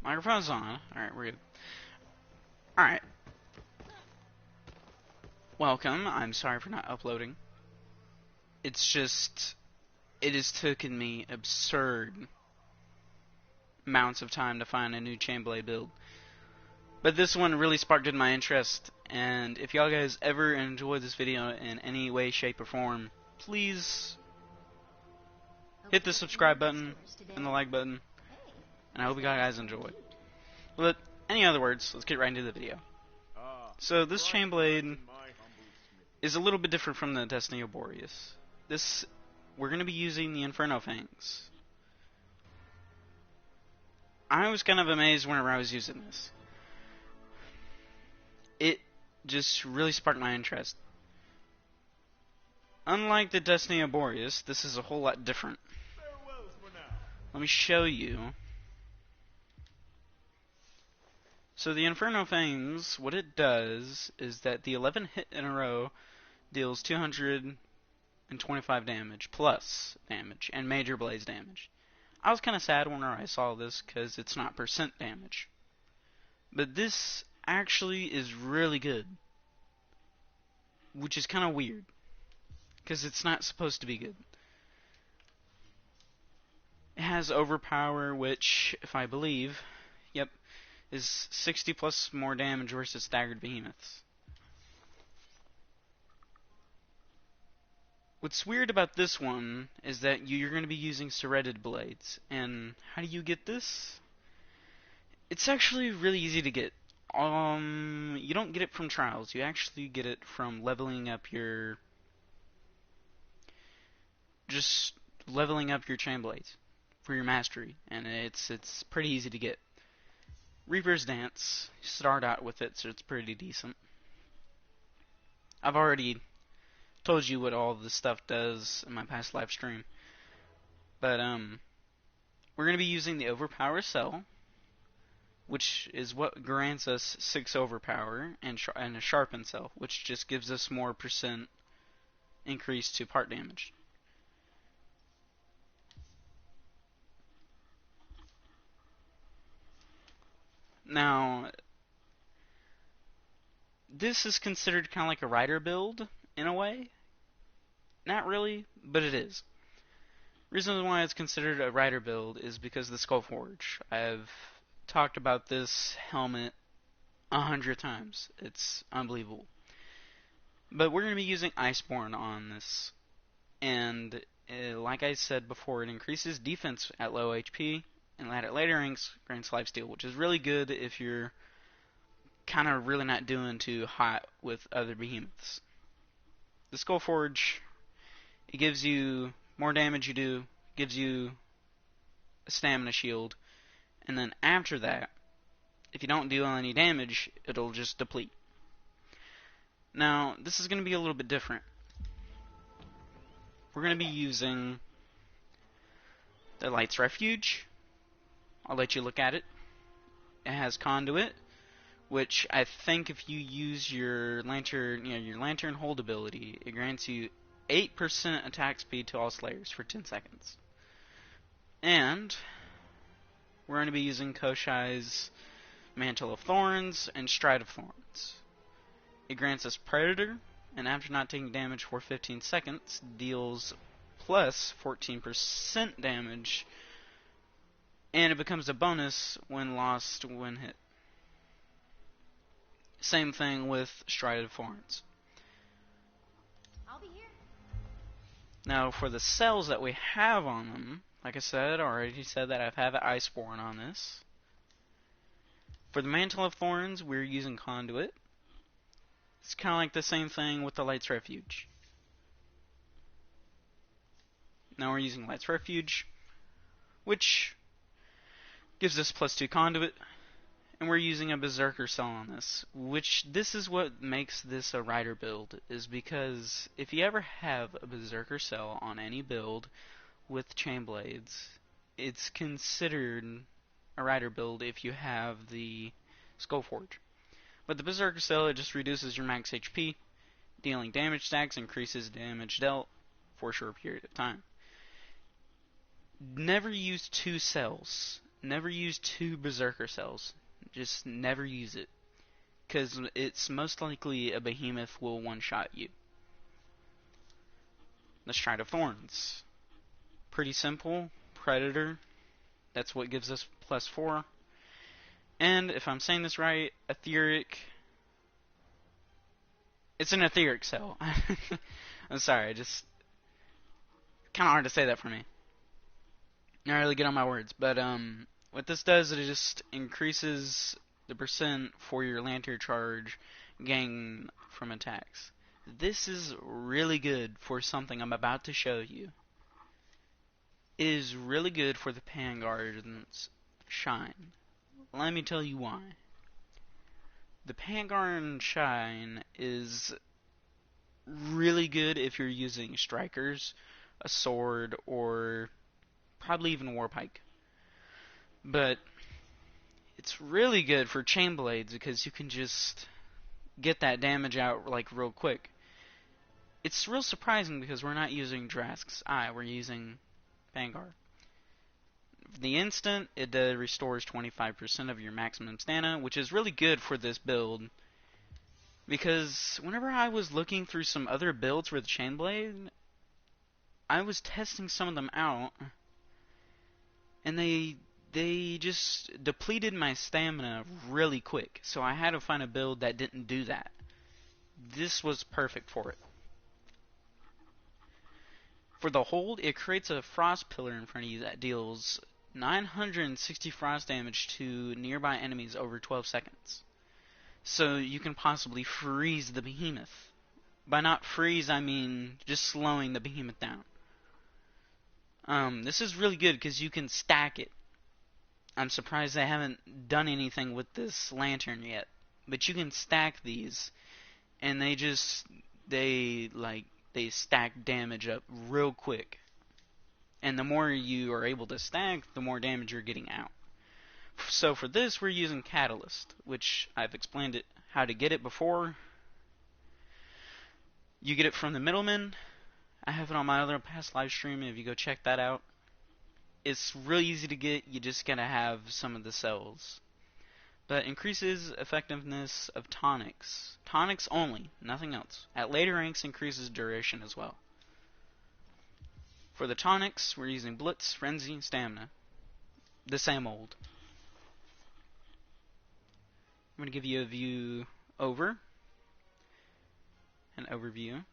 Microphone's on. Alright, we're good. Alright. Welcome. I'm sorry for not uploading. It's just... It has taken me absurd amounts of time to find a new Chainblade build. But this one really sparked my interest, and if y'all guys ever enjoy this video in any way, shape, or form, please hit the subscribe button and the like button, and I hope you guys enjoy. But, any other words, let's get right into the video. So this Chainblade is a little bit different from the Destiny of Boreas. We're going to be using the Infernos Fangs. I was kind of amazed whenever I was using this. It just really sparked my interest. Unlike the Destiny of Boreas, this is a whole lot different. Let me show you. So the Infernos Fangs, what it does is that the 11 hit in a row deals 225 damage, plus damage, and major blaze damage. I was kind of sad when I saw this because it's not percent damage. But this actually is really good. Which is kind of weird. Because it's not supposed to be good. It has overpower, which, if I believe, yep, is 60 plus more damage versus staggered behemoths. What's weird about this one is that you're going to be using serrated blades. And how do you get this? It's actually really easy to get. You don't get it from trials. You actually get it from leveling up your... just leveling up your chain blades for your mastery. And it's pretty easy to get. Reaper's Dance. You start out with it, so it's pretty decent. I've already told you what all this stuff does in my past live stream. But, we're going to be using the Overpower Cell, which is what grants us 6 Overpower, and a Sharpen Cell, which just gives us more percent increase to part damage. Now, this is considered kind of like a rider build, in a way. Not really, but it is. Reason why it's considered a rider build is because of the Skullforge. I've talked about this helmet 100 times. It's unbelievable. But we're going to be using Iceborne on this. And like I said before, it increases defense at low HP, and at later ranks grants lifesteal, which is really good if you're kind of really not doing too hot with other behemoths. The Skullforge, it gives you more damage you do, gives you a stamina shield, and then after that, if you don't deal any damage, it'll just deplete. Now, this is going to be a little bit different. We're going to be using the Light's Refuge. I'll let you look at it. It has Conduit, which I think if you use your lantern, your lantern hold ability, it grants you 8% attack speed to all slayers for 10 seconds. And we're going to be using Koshai's Mantle of Thorns and Stride of Thorns. It grants us Predator, and after not taking damage for 15 seconds, deals plus 14% damage, and it becomes a bonus when lost when hit. Same thing with Stride of Thorns. I'll be here. Now, for the cells that we have on them, like I said, already said that I have Iceborne on this. For the Mantle of Thorns, we're using Conduit. It's kind of like the same thing with the Light's Refuge. Now we're using Light's Refuge, which gives us +2 Conduit. And we're using a Berserker Cell on this, which this is what makes this a rider build, is because if you ever have a Berserker Cell on any build with chain blades, it's considered a rider build if you have the Skullforge. But the Berserker Cell, it just reduces your max HP, dealing damage stacks, increases damage dealt for a short period of time. Never use 2 cells. never use 2 Berserker cells. Just never use it. Because it's most likely a behemoth will one-shot you. Let's try the Thorns. Pretty simple. Predator. That's what gives us +4. And, if I'm saying this right, Etheric. It's an Etheric cell. I'm sorry, just kind of hard to say that for me. Not really good on my words, but what this does is it just increases the percent for your lantern charge gain from attacks. This is really good for something I'm about to show you. It is really good for the Pangarden's Shine. Let me tell you why. The Pangarden Shine is really good if you're using strikers, a sword, or probably even Warpike. But it's really good for chain blades because you can just get that damage out like real quick. It's real surprising because we're not using Drask's Eye, we're using Vanguard. The instant, it restores 25% of your maximum stamina, which is really good for this build. Because whenever I was looking through some other builds for the Chainblade, I was testing some of them out, and they just depleted my stamina really quick. So I had to find a build that didn't do that. This was perfect for it. For the hold, it creates a frost pillar in front of you that deals 960 frost damage to nearby enemies over 12 seconds. So you can possibly freeze the behemoth. By not freeze, I mean just slowing the behemoth down. This is really good because you can stack it. I'm surprised they haven't done anything with this lantern yet. But you can stack these, and they stack damage up real quick. And the more you are able to stack, the more damage you're getting out. So for this, we're using Catalyst, which I've explained it how to get it before. You get it from the middleman. I have it on my other past live stream if you go check that out. It's really easy to get, you just gotta have some of the cells. But increases effectiveness of tonics. Tonics only, nothing else. At later ranks, increases duration as well. For the tonics, we're using Blitz, Frenzy, and Stamina. The same old. I'm going to give you a view over. An overview.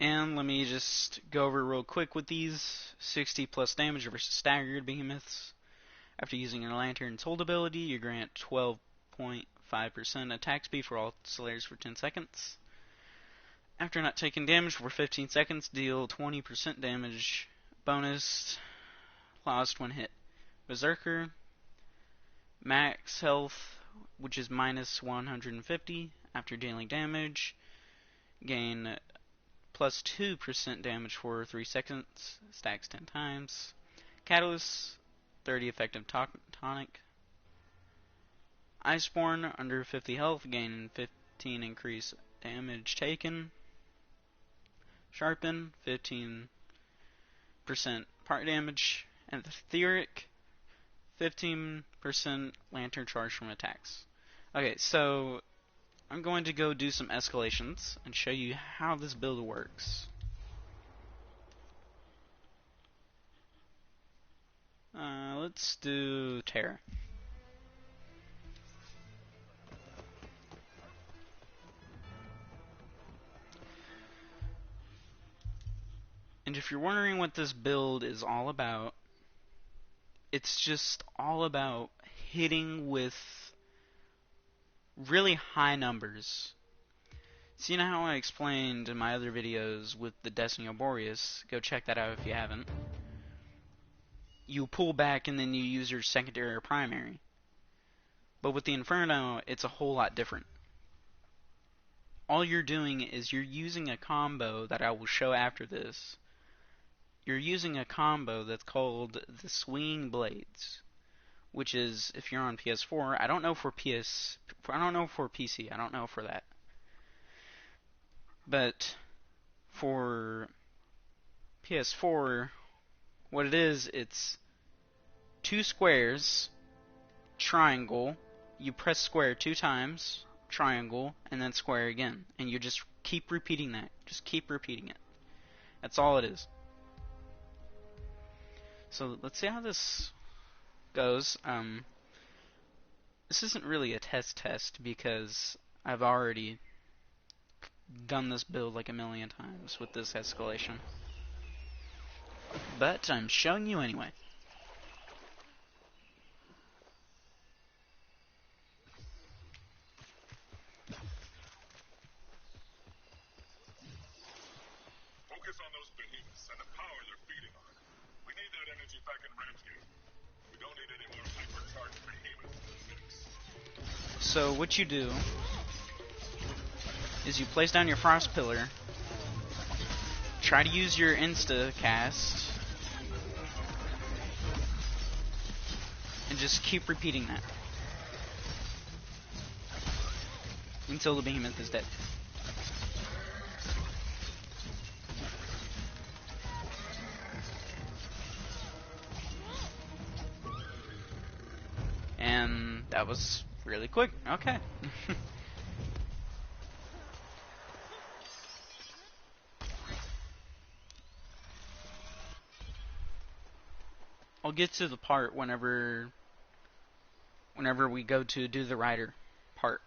And let me just go over real quick with these. 60 plus damage versus staggered behemoths. After using a lantern's hold ability, you grant 12.5% attack speed for all slayers for 10 seconds. After not taking damage for 15 seconds, deal 20% damage bonus lost when hit. Berserker, max health, which is minus 150 after dealing damage. Gain plus 2% damage for 3 seconds, stacks 10 times. Catalyst, 30 effective tonic. Iceborne, under 50 health, gain 15 increase damage taken. Sharpen, 15% part damage. And the Etheric, 15% lantern charge from attacks. Okay, so I'm going to go do some escalations and show you how this build works. Let's do Terra. And if you're wondering what this build is all about, it's just all about hitting with really high numbers. So you know how I explained in my other videos with the Destiny of Boreas? Go check that out if you haven't. you pull back and then you use your secondary or primary. But with the Inferno, it's a whole lot different. All you're doing is you're using a combo that I will show after this. You're using a combo that's called the Swinging Blades, which is, if you're on PS4, I don't know for I don't know for PC, I don't know for that. But for PS4, what it is, it's two squares, triangle, you press square 2 times, triangle, and then square again. And you just keep repeating that. Just keep repeating it. That's all it is. So let's see how this goes. This isn't really a test because I've already done this build like a million times with this escalation. But I'm showing you anyway. Focus on those behemoths and the power they're feeding on. We need that energy back in Ramsgate. We don't need any more hypercharged behemoths in the mix. So what you do is you place down your frost pillar, try to use your insta cast, and just keep repeating that until the behemoth is dead. And that was really quick. Okay. I'll get to the part whenever we go to do the rider part.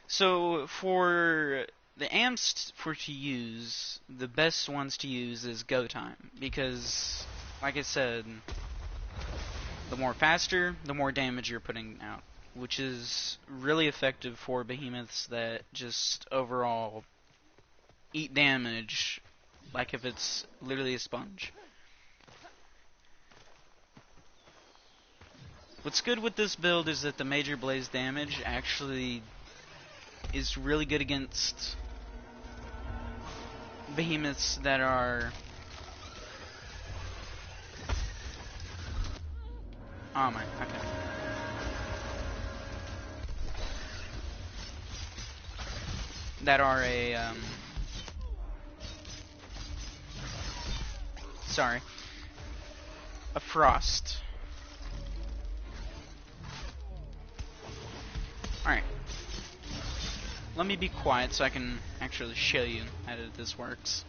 So for the amps to use, the best ones to use is go time, because like I said, the more faster, the more damage you're putting out, which is really effective for behemoths that just overall eat damage like if it's literally a sponge. What's good with this build is that the major blaze damage actually is really good against behemoths that are... Oh my, okay. That are sorry. A frost. Alright. Let me be quiet so I can actually show you how this works.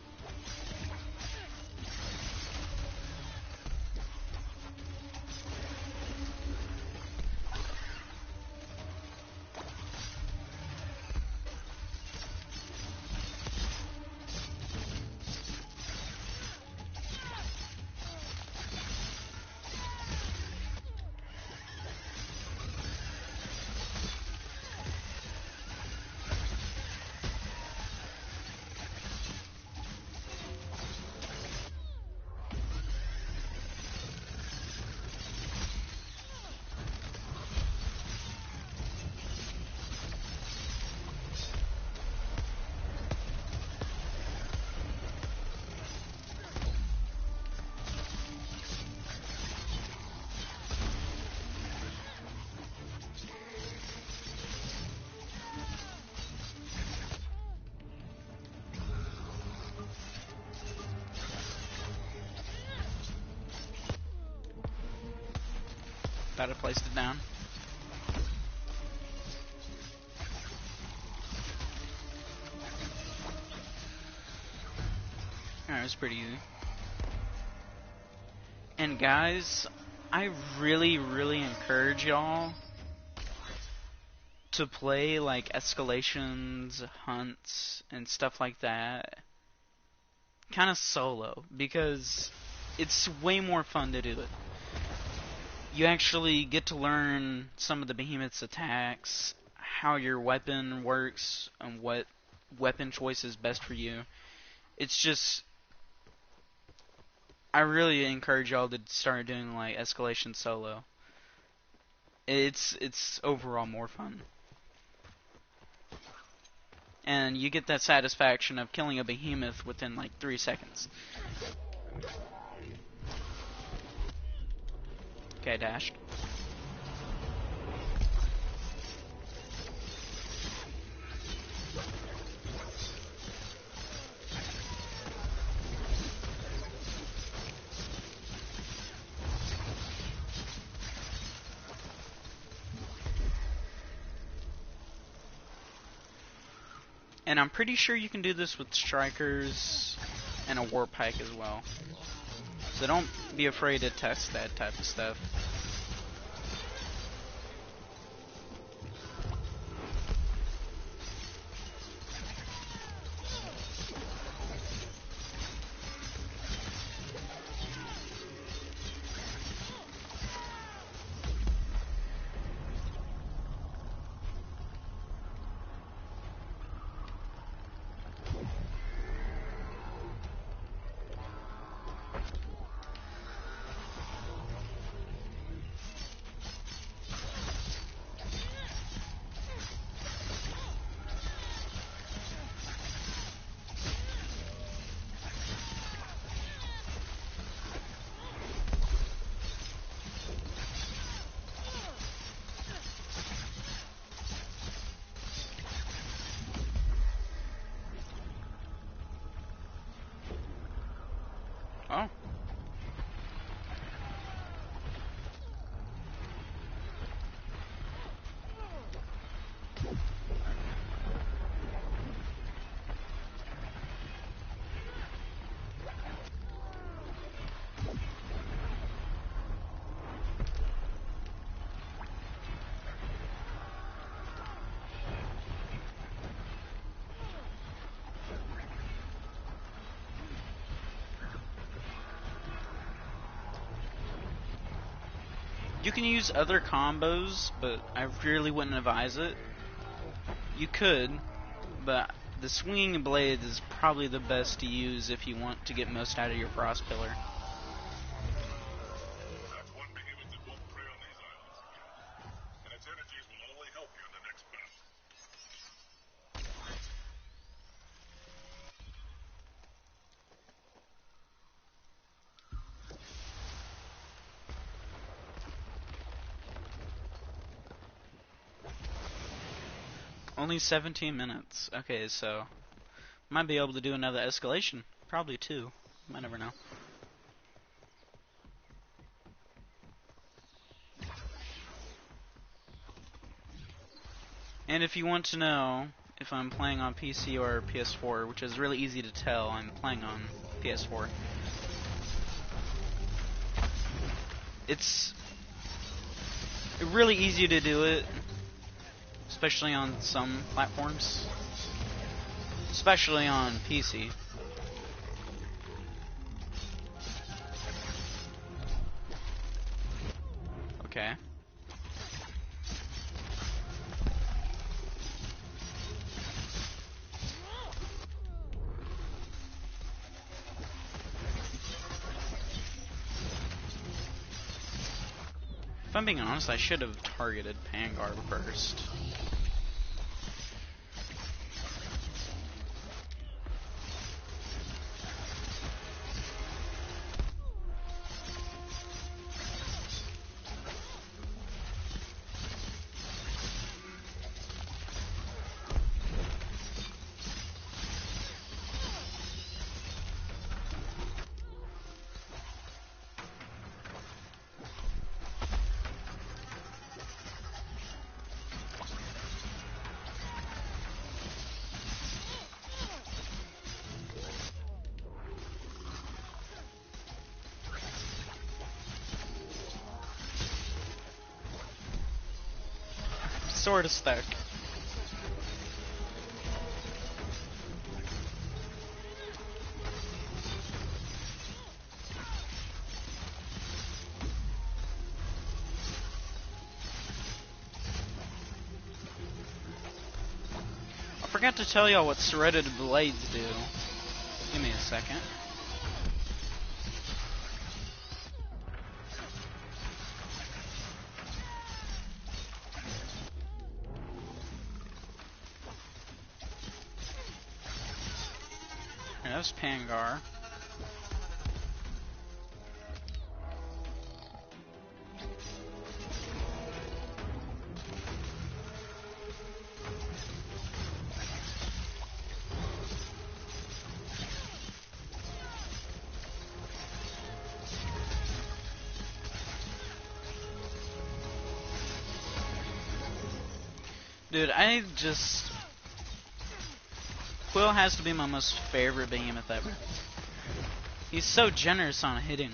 About to place it down. Alright, it was pretty easy. And guys, I really encourage y'all to play like escalations, hunts, and stuff like that kind of solo, because it's way more fun to do it. You actually get to learn some of the behemoth's attacks, how your weapon works, and what weapon choice is best for you. It's just... I really encourage y'all to start doing like escalation solo. It's overall more fun. And you get that satisfaction of killing a behemoth within like 3 seconds. Okay, dashed. And I'm pretty sure you can do this with strikers and a war pike as well. So don't be afraid to test that type of stuff. Oh. You can use other combos, but I really wouldn't advise it. You could, but the swinging blade is probably the best to use if you want to get most out of your frost pillar. That's one behemoth that won't prey on these islands. And its energies will only help you in the next battle. Only 17 minutes. Okay, so might be able to do another escalation. Probably two. Might never know. And if you want to know if I'm playing on PC or PS4, which is really easy to tell, I'm playing on PS4. It's really easy to do it, especially on some platforms, especially on PC. Okay. If I'm being honest, I should have targeted Pangar first. Sort of stuck. I forgot to tell y'all what serrated blades do. Give me a second. That's Pangar. Dude, Quill has to be my most favorite behemoth ever. He's so generous on hitting.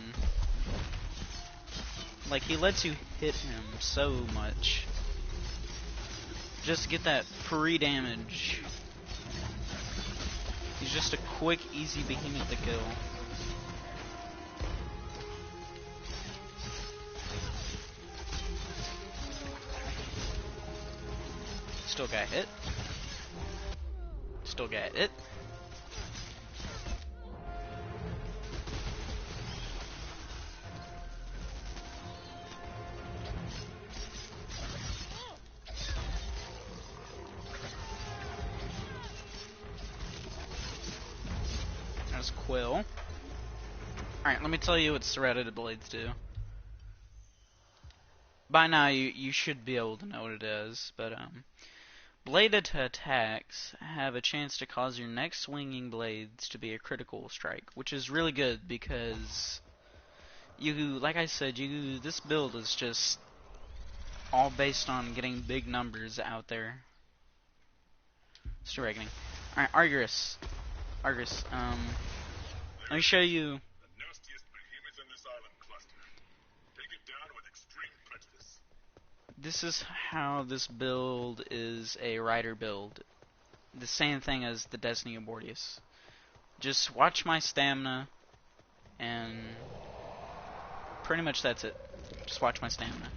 Like, he lets you hit him so much. Just to get that free damage. He's just a quick, easy behemoth to kill. Still got hit. Still got it. There's Quill. Alright, let me tell you what serrated blades do. By now, you should be able to know what it is, but, bladed attacks have a chance to cause your next swinging blades to be a critical strike, which is really good because like I said, this build is just all based on getting big numbers out there. Still reckoning. Alright, Argus. Argus, let me show you. The nastiest behemoth in this island cluster. Take it down with extreme prejudice. This is how this build is a rider build. The same thing as the Destiny of Bordeus. Just watch my stamina, and pretty much that's it. Just watch my stamina.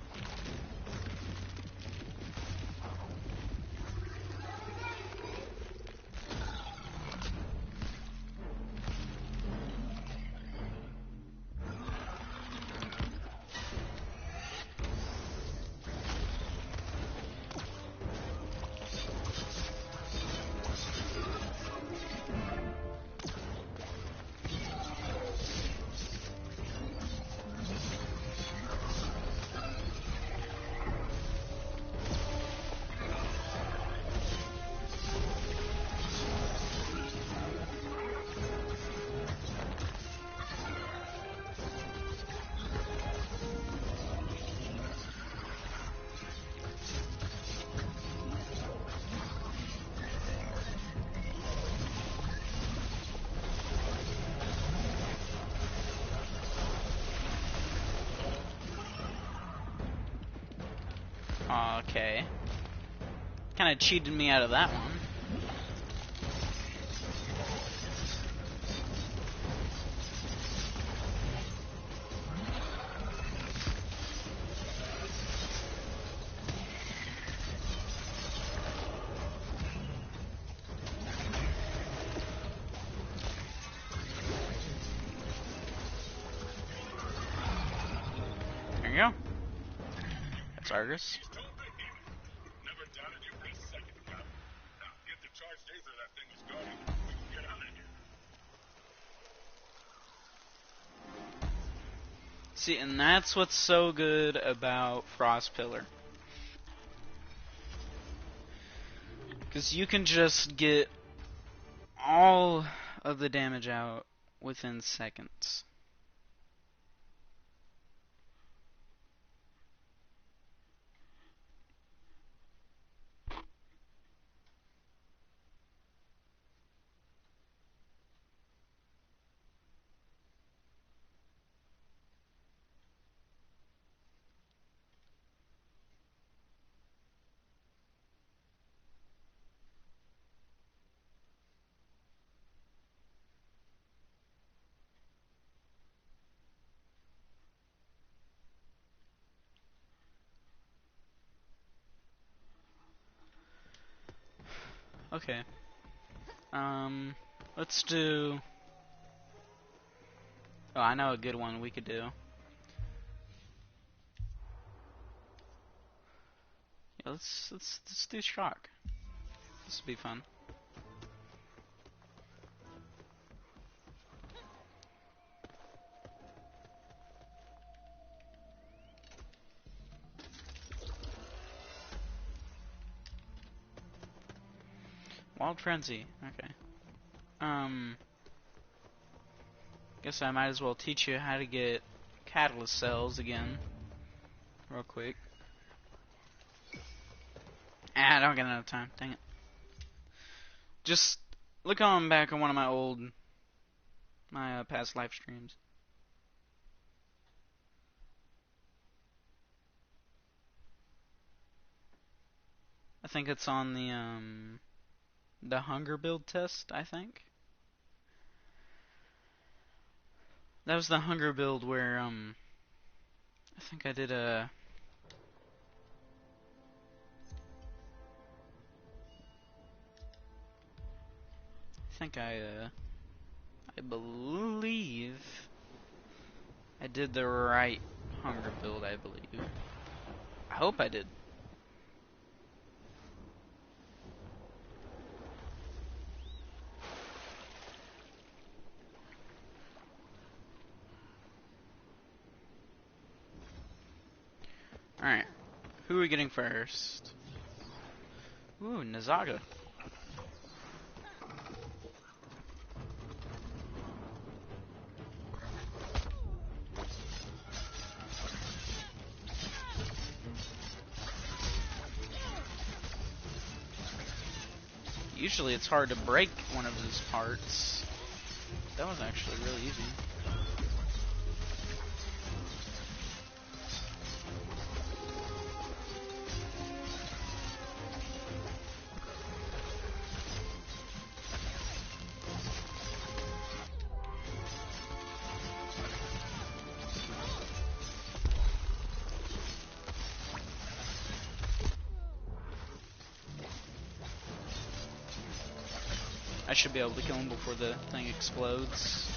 Okay. Kinda cheated me out of that one. There you go. That's Argus. Never doubted you for a second, Cap. Now, get the charge laser that thing was guarding. We can get out of here. See, and that's what's so good about Frost Pillar. Because you can just get all of the damage out within seconds. Okay. Let's do... Oh, I know a good one we could do. Yeah, let's do Shock. This will be fun. Wild Frenzy. Okay. Guess I might as well teach you how to get catalyst cells again, real quick. I don't get enough time. Dang it. Just look on back on one of my past live streams. I think it's on the hunger build test, I think. That was the hunger build where I think I did a I believe I did the right hunger build, I believe. I hope I did. Alright. Who are we getting first? Ooh, Nazaga. Usually it's hard to break one of his parts. That was actually really easy. I should be able to kill him before the thing explodes.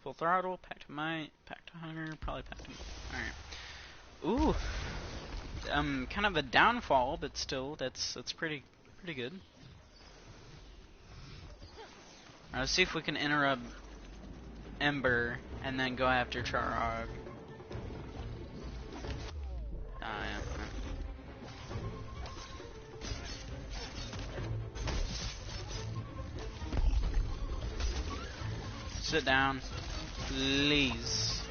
Full throttle, pack to might, pack to hunger, probably pack to might. Alright. Ooh. Kind of a downfall, but still, that's pretty good. Alright, let's see if we can interrupt Ember and then go after Charog. Yeah. Sit down, please.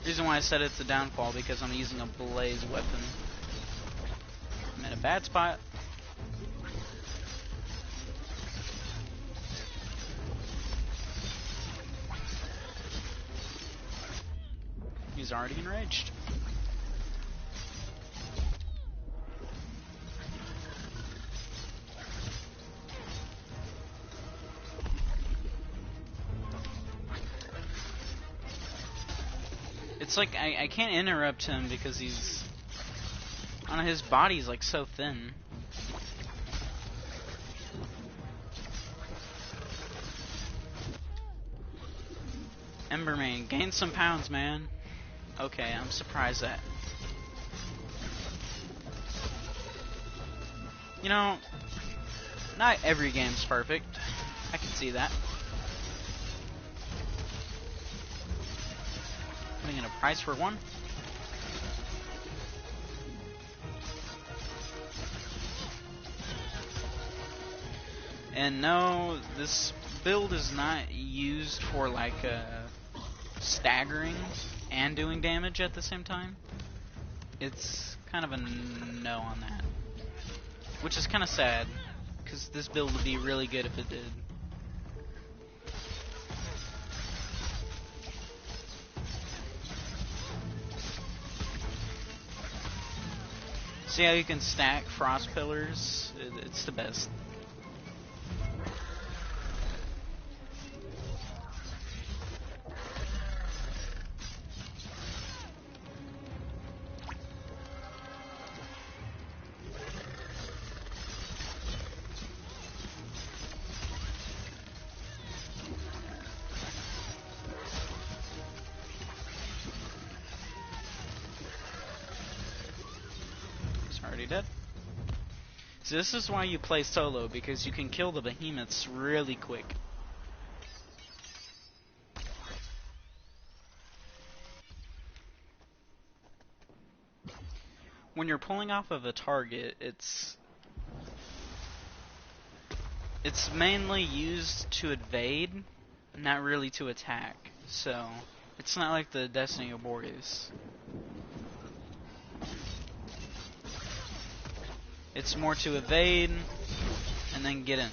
Reason why I said it's a downfall because I'm using a blaze weapon. I'm in a bad spot. He's already enraged. It's like I can't interrupt him because he's on his body's like so thin. Emberman, gain some pounds, man. Okay, I'm surprised that. You know, not every game's perfect. I can see that. Putting in a price for one. And no, this build is not used for like staggering and doing damage at the same time. It's kind of a no on that. Which is kind of sad, because this build would be really good if it did. See how you can stack frost pillars? It's the best. He's already dead. So this is why you play solo, because you can kill the behemoths really quick. When you're pulling off of a target, it's mainly used to evade, not really to attack. So it's not like the Destiny of Boreas. It's more to evade and then get in.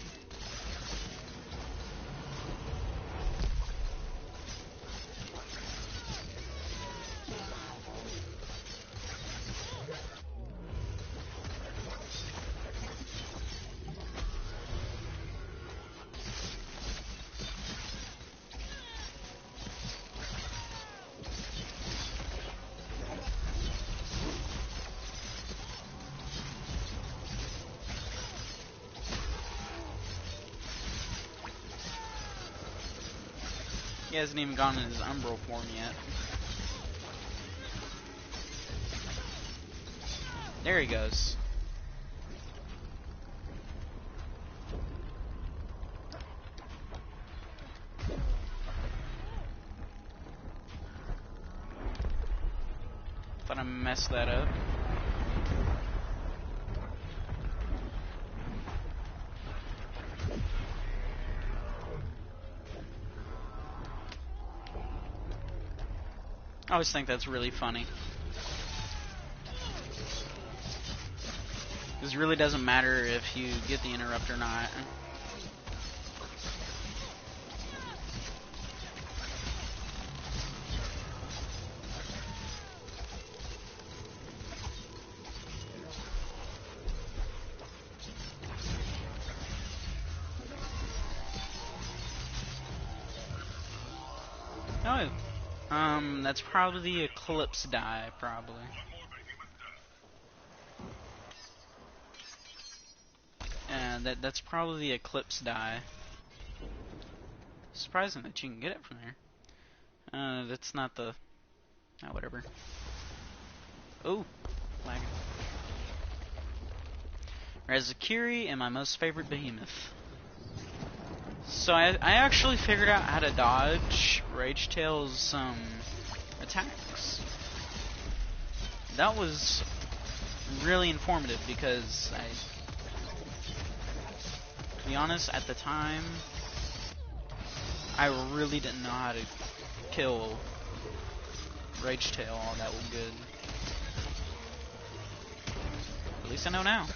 He hasn't even gone in his umbral form yet. There he goes. Thought I messed that up. I always think that's really funny. Because it really doesn't matter if you get the interrupt or not. Oh, that's probably the Eclipse die, probably. That's probably the Eclipse die. Surprising that you can get it from there. That's not the... Oh, whatever. Oh, lagging. Razakiri and my most favorite behemoth. So I actually figured out how to dodge Rage Tail's attacks. That was really informative because to be honest, at the time, I really didn't know how to kill Rage Tail all that good. At least I know now.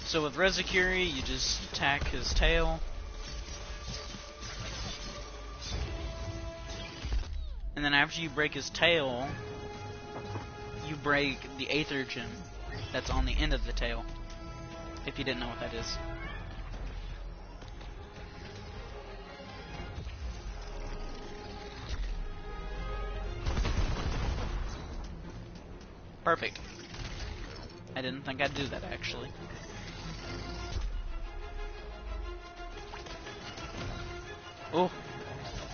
So with Rezakiri, you just attack his tail. And then after you break his tail, you break the Aether Gem that's on the end of the tail. If you didn't know what that is. Perfect. I didn't think I'd do that actually. Oh,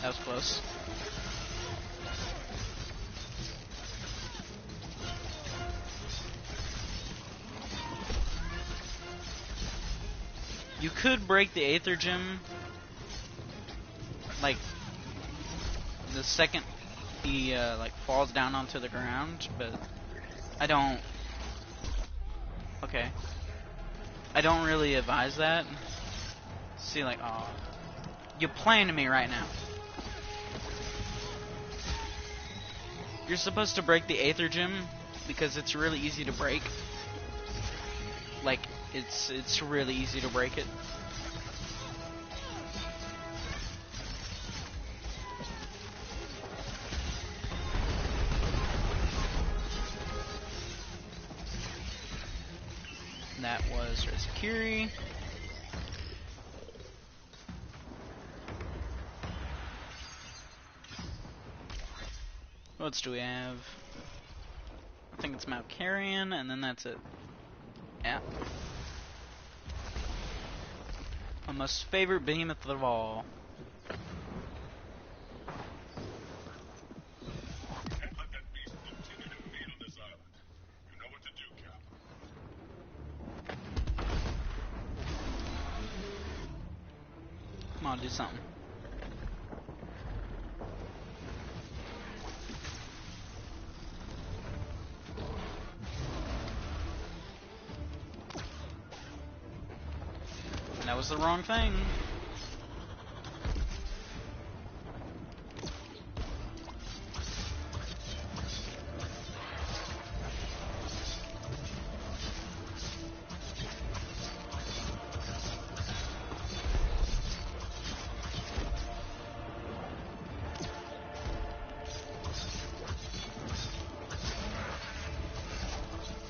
that was close. You could break the Aether Gem, like, the second he, like, falls down onto the ground, but I don't... Okay. I don't really advise that. See, like, oh... You're playing to me right now. You're supposed to break the Aether Gem because it's really easy to break. Like, it's really easy to break it. That was Rezakiri. What else do we have? I think it's Malkarian, and then that's it. Yeah. My most favorite behemoth of all. Can't let that beast continue to feed on this island. You know what to do, Cap. Come on, do something. And that was the wrong thing.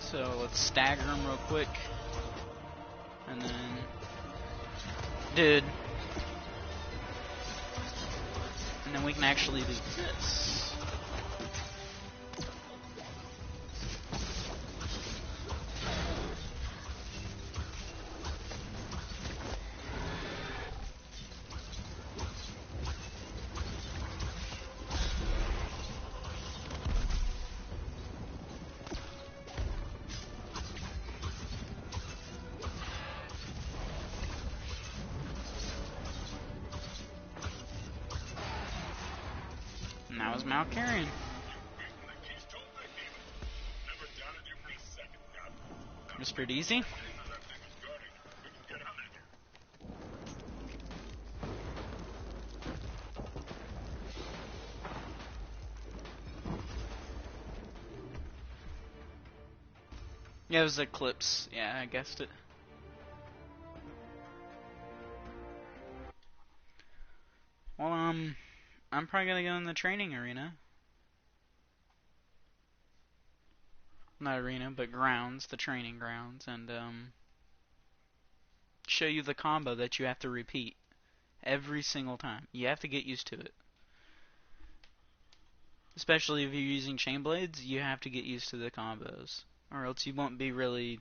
So let's stagger him real quick. And then... Dude. And then we can actually do this. And that was Malkarian. Just pretty easy. Yeah, it was Eclipse. Yeah, I guessed it. Well, I'm probably gonna go in the training arena. Not arena, but grounds, the training grounds, and, show you the combo that you have to repeat every single time. You have to get used to it. Especially if you're using chain blades, you have to get used to the combos. Or else you won't be really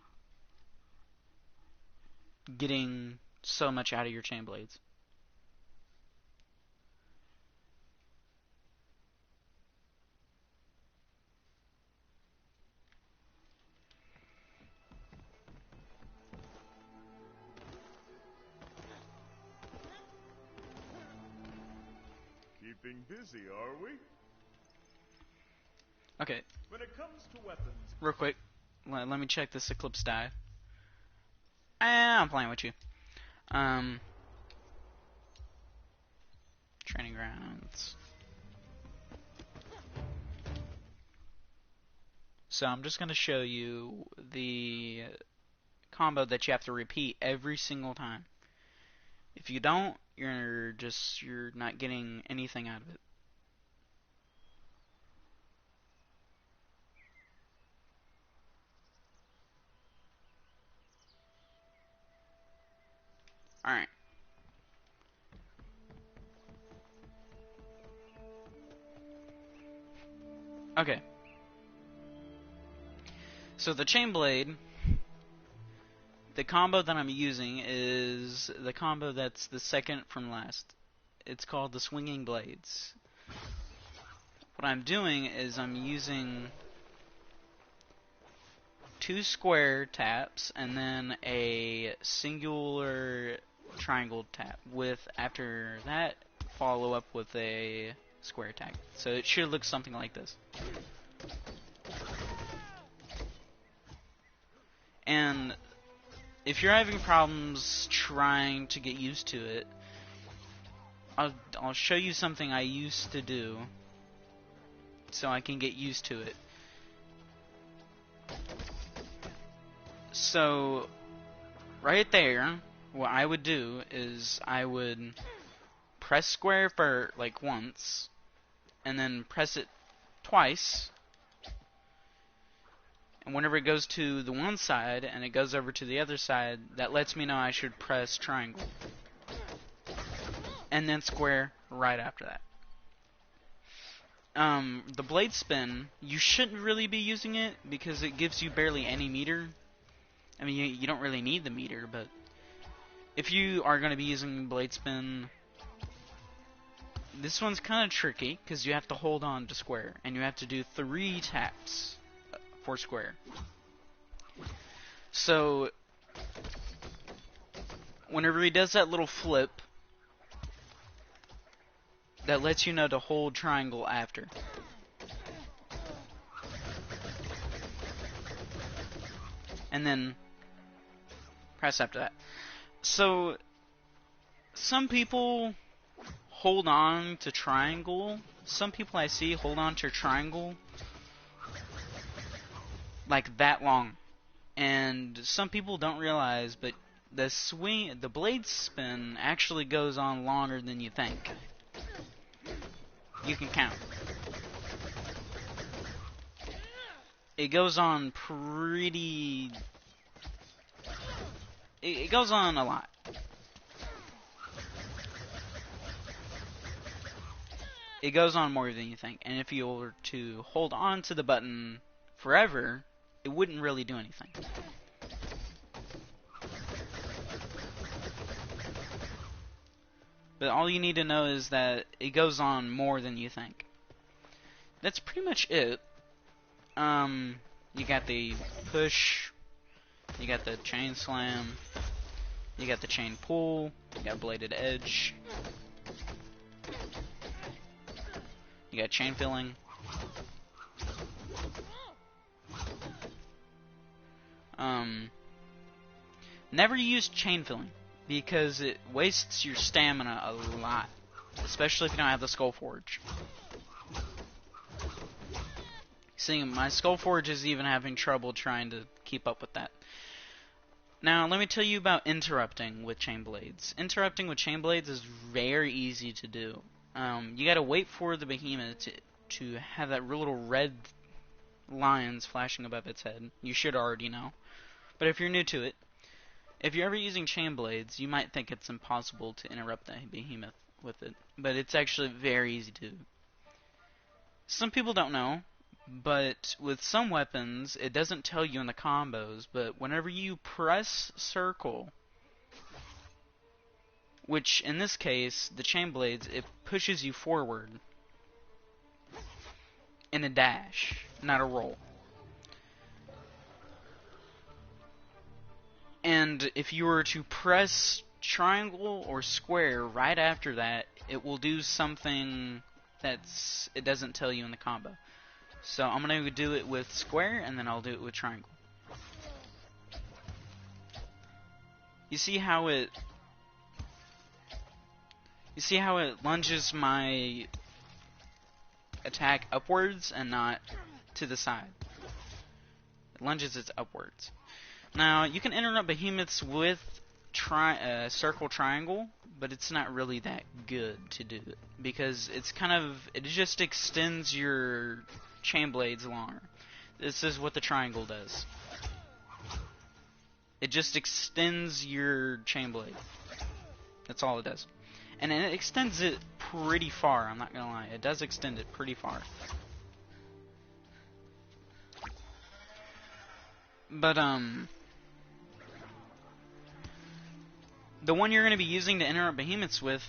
getting so much out of your chain blades. Keeping busy, are we? Okay, When it comes to weapons, real quick. Let me check this Eclipse die. I'm playing with you. Training grounds. So I'm just going to show you the combo that you have to repeat every single time. If you don't, you're not getting anything out of it. Alright. Okay. So the chain blade, the combo that I'm using is the combo that's the second from last. It's called the swinging blades. What I'm doing is I'm using 2 square taps and then a singular triangle tap. With after that, follow up with a square attack. So it should look something like this. And if you're having problems trying to get used to it, I'll show you something I used to do so I can get used to it. So, right there, what I would do is I would press square for like once, and then press it twice, and whenever it goes to the one side and it goes over to the other side, that lets me know I should press triangle. And then square right after that. The blade spin, you shouldn't really be using it because it gives you barely any meter. I mean, you don't really need the meter, but if you are going to be using blade spin, this one's kind of tricky because you have to hold on to square, and you have to do 3 taps for square. So, whenever he does that little flip, that lets you know to hold triangle after. And then press after that. So, some people hold on to triangle. Some people I see hold on to triangle like that long. And some people don't realize, but the blade spin actually goes on longer than you think. You can count. It goes on pretty... It goes on a lot. It goes on more than you think. And if you were to hold on to the button forever, it wouldn't really do anything. But all you need to know is that it goes on more than you think. That's pretty much it. You got the push, you got the chain slam, you got the chain pull, you got bladed edge, you got chain filling. Never use chain filling because it wastes your stamina a lot, especially if you don't have the Skull Forge. See, my Skull Forge is even having trouble trying to keep up with that. Now, let me tell you about interrupting with chain blades. Interrupting with chain blades is very easy to do. You gotta wait for the behemoth to have that little red lines flashing above its head. You should already know. But if you're new to it, if you're ever using chain blades, you might think it's impossible to interrupt the behemoth with it. But it's actually very easy to do. Some people don't know, but with some weapons, it doesn't tell you in the combos, but whenever you press circle, which in this case, the chain blades, it pushes you forward in a dash, not a roll. And if you were to press triangle or square right after that, it will do something it doesn't tell you in the combo. So I'm going to do it with square, and then I'll do it with triangle. You see how it lunges my attack upwards and not to the side. It lunges it upwards. Now, you can interrupt behemoths with circle triangle, but it's not really that good to do it because it just extends your chain blades longer. This is what the triangle does. It just extends your chain blade. That's all it does. And it extends it pretty far, I'm not gonna lie. It does extend it pretty far. But, the one you're going to be using to interrupt behemoths with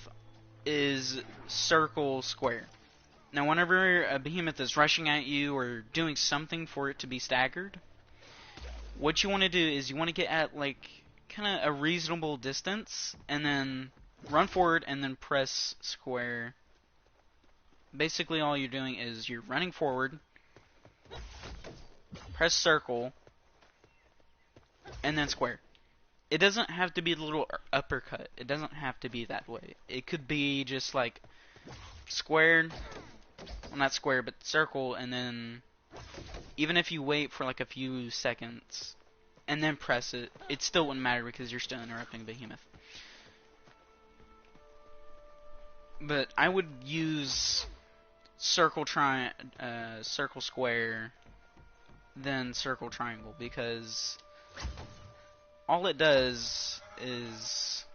is circle square. Now, whenever a behemoth is rushing at you or doing something for it to be staggered, what you want to do is you want to get at like kind of a reasonable distance, and then run forward and then press square. Basically all you're doing is you're running forward, press circle, and then square. It doesn't have to be the little uppercut. It doesn't have to be that way. It could be just like square, well not square, but circle, and then even if you wait for like a few seconds and then press it, it still wouldn't matter because you're still interrupting Behemoth. But I would use circle square, then circle triangle, because all it does is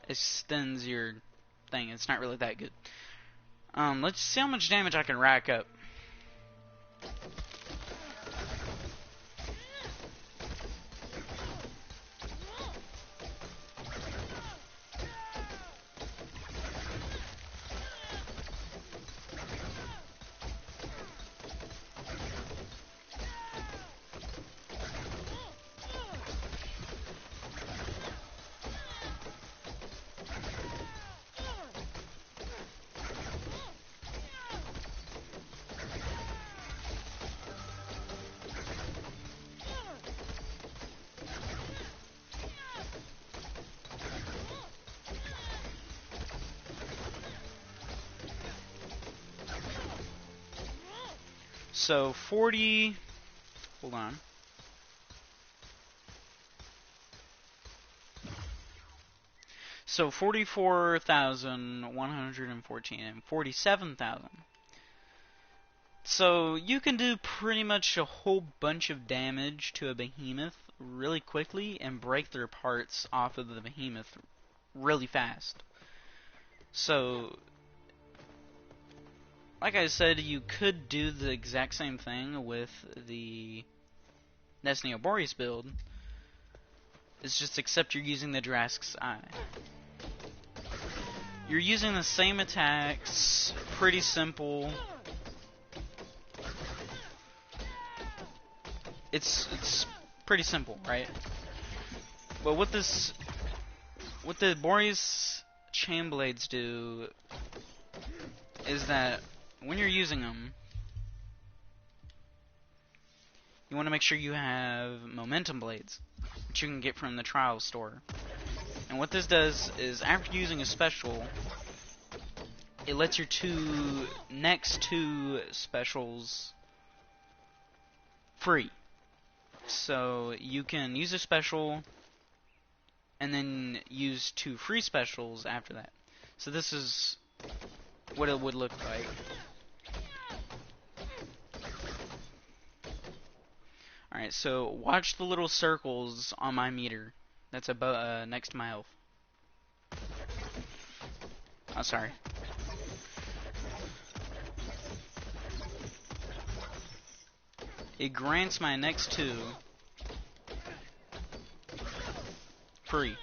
extends your thing. It's not really that good. Let's see how much damage I can rack up. So 40, hold on. So 44,114 and 47,000. So you can do pretty much a whole bunch of damage to a behemoth really quickly and break their parts off of the behemoth really fast. So, like I said, you could do the exact same thing with the Destiny Boreas build. It's just except you're using the Jurassic's Eye. You're using the same attacks, pretty simple. It's pretty simple, right? But what the Boreas chain blades do is that when you're using them, you want to make sure you have momentum blades, which you can get from the trial store. And what this does is, after using a special, it lets your next two specials free. So you can use a special and then use 2 free specials after that. So this is what it would look like. Alright, so watch the little circles on my meter. That's above, next to my health. Oh, sorry. It grants my next 2 free.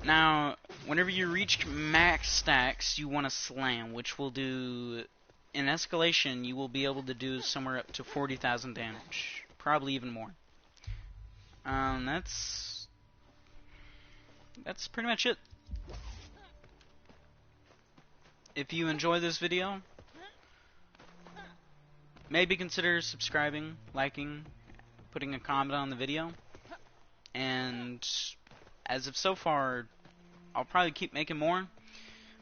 Now, whenever you reach max stacks, you want to slam, which will do, in escalation, you will be able to do somewhere up to 40,000 damage. Probably even more. That's pretty much it. If you enjoy this video, maybe consider subscribing, liking, putting a comment on the video. And as of so far, I'll probably keep making more.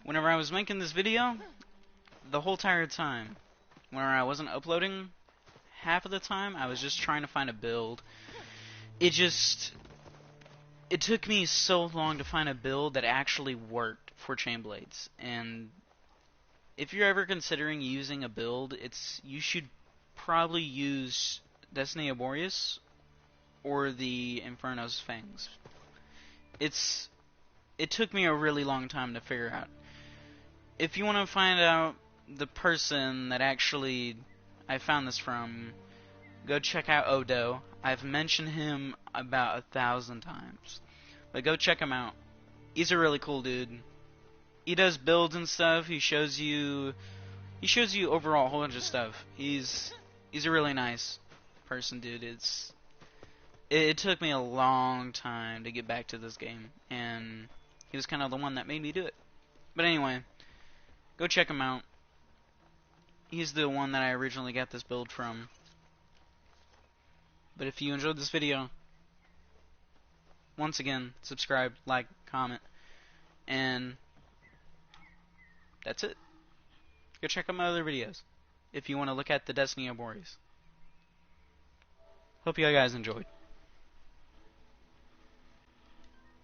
Whenever I was making this video, the whole entire time, whenever I wasn't uploading, half of the time I was just trying to find a build. It took me so long to find a build that actually worked for chain blades. And if you're ever considering using a build, you should probably use Destiny Boreas or the Infernos Fangs. It took me a really long time to figure out. If you want to find out the person that actually I found this from, go check out Odo. I've mentioned him about 1,000 times. But go check him out. He's a really cool dude. He does builds and stuff. He shows you overall a whole bunch of stuff. He's a really nice person, dude. It took me a long time to get back to this game, and he was kind of the one that made me do it. But anyway, go check him out. He's the one that I originally got this build from. But if you enjoyed this video, once again, subscribe, like, comment, and that's it. Go check out my other videos if you want to look at the Destiny of Warriors. Hope you guys enjoyed.